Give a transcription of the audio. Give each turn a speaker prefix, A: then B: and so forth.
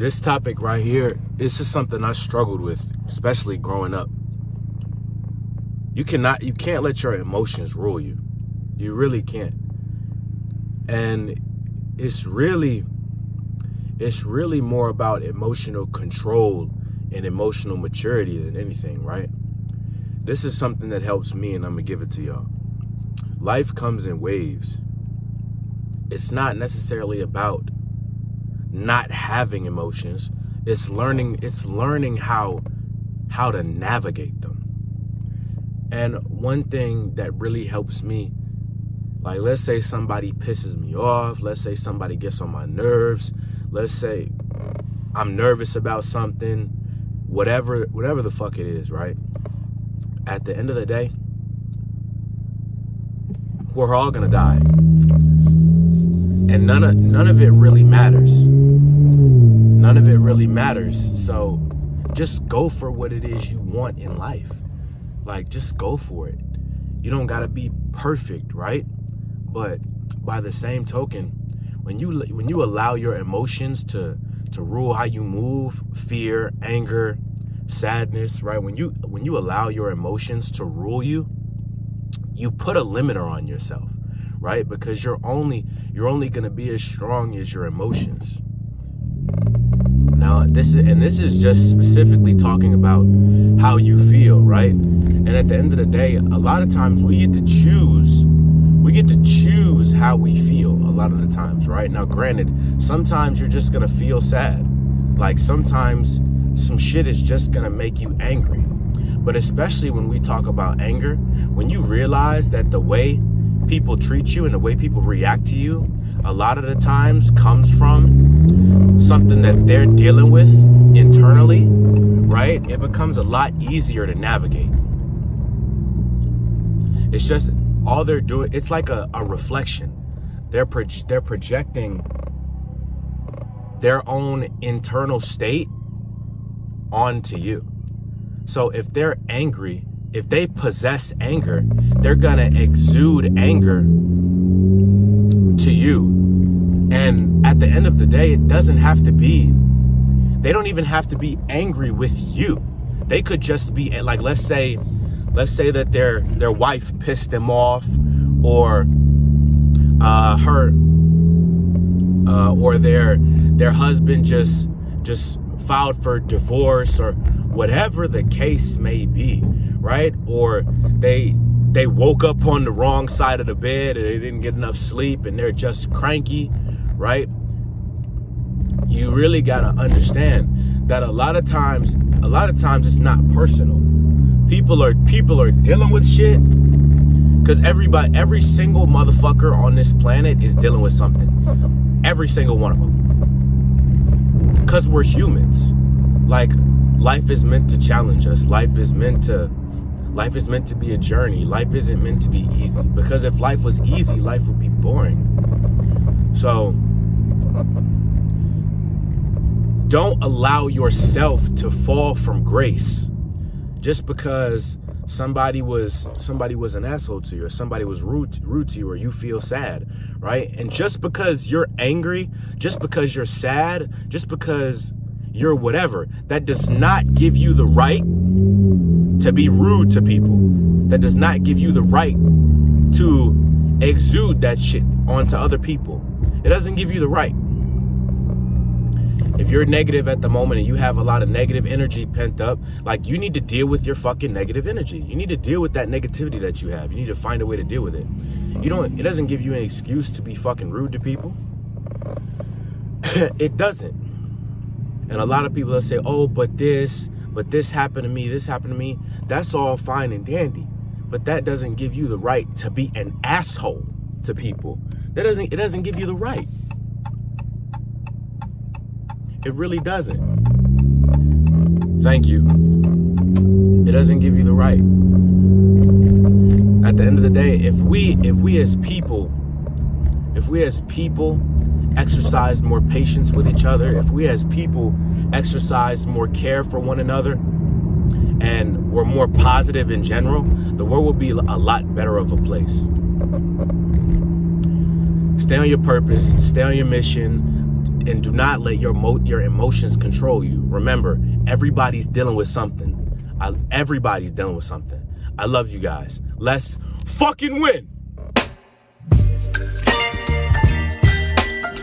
A: This topic right here, this is something I struggled with, especially growing up. You can't let your emotions rule you. You really can't. And it's really more about emotional control and emotional maturity than anything, right? This is something that helps me, and I'm gonna give it to y'all. Life comes in waves. It's not necessarily about not having emotions. It's learning how to navigate them. And one thing that really helps me, like, let's say somebody pisses me off, let's say somebody gets on my nerves, let's say I'm nervous about something, whatever the fuck it is, right? At the end of the day, we're all gonna die. And none of it really matters. None of it really matters. So just go for what it is you want in life. Like, just go for it. You don't gotta be perfect, right? But by the same token, when you allow your emotions to rule how you move, fear, anger, sadness, right? When you allow your emotions to rule you, you put a limiter on yourself, right? Because you're only gonna be as strong as your emotions. Now, this is just specifically talking about how you feel, right? And at the end of the day, a lot of times we get to choose how we feel a lot of the times, right? Now, granted, sometimes you're just gonna feel sad. Like, sometimes some shit is just gonna make you angry. But especially when we talk about anger, when you realize that the way people treat you and the way people react to you, a lot of the times comes from something that they're dealing with internally, right? It becomes a lot easier to navigate. It's just all they're doing. It's like a reflection. They're projecting their own internal state onto you. So if they're angry, if they possess anger, they're gonna exude anger to you. And at the end of the day, they don't even have to be angry with you. They could just be like, let's say that their wife pissed them off, or their husband just filed for divorce, or whatever the case may be, right? Or they woke up on the wrong side of the bed and they didn't get enough sleep and they're just cranky, right? You really gotta understand that a lot of times it's not personal. People are dealing with shit because every single motherfucker on this planet is dealing with something. Every single one of them. Because we're humans. Like, life is meant to challenge us. Life is meant to be a journey. Life isn't meant to be easy. Because if life was easy, life would be boring. So don't allow yourself to fall from grace just because somebody was an asshole to you, or somebody was rude to you, or you feel sad, right? And just because you're angry, just because you're sad, just because you're whatever, that does not give you the right to be rude to people. That does not give you the right to exude that shit onto other people. It doesn't give you the right. If you're negative at the moment and you have a lot of negative energy pent up, like, you need to deal with your fucking negative energy. You need to deal with that negativity that you have. You need to find a way to deal with it. It doesn't give you an excuse to be fucking rude to people. It doesn't. And a lot of people that say, oh, but this happened to me, this happened to me. That's all fine and dandy. But that doesn't give you the right to be an asshole to people. It doesn't give you the right. It really doesn't. Thank you. It doesn't give you the right. At the end of the day, if we as people exercise more patience with each other, if we as people exercise more care for one another, and we're more positive in general, the world will be a lot better of a place. Stay on your purpose, stay on your mission, and do not let your emotions control you. Remember, everybody's dealing with something. Everybody's dealing with something. I love you guys. Let's fucking win.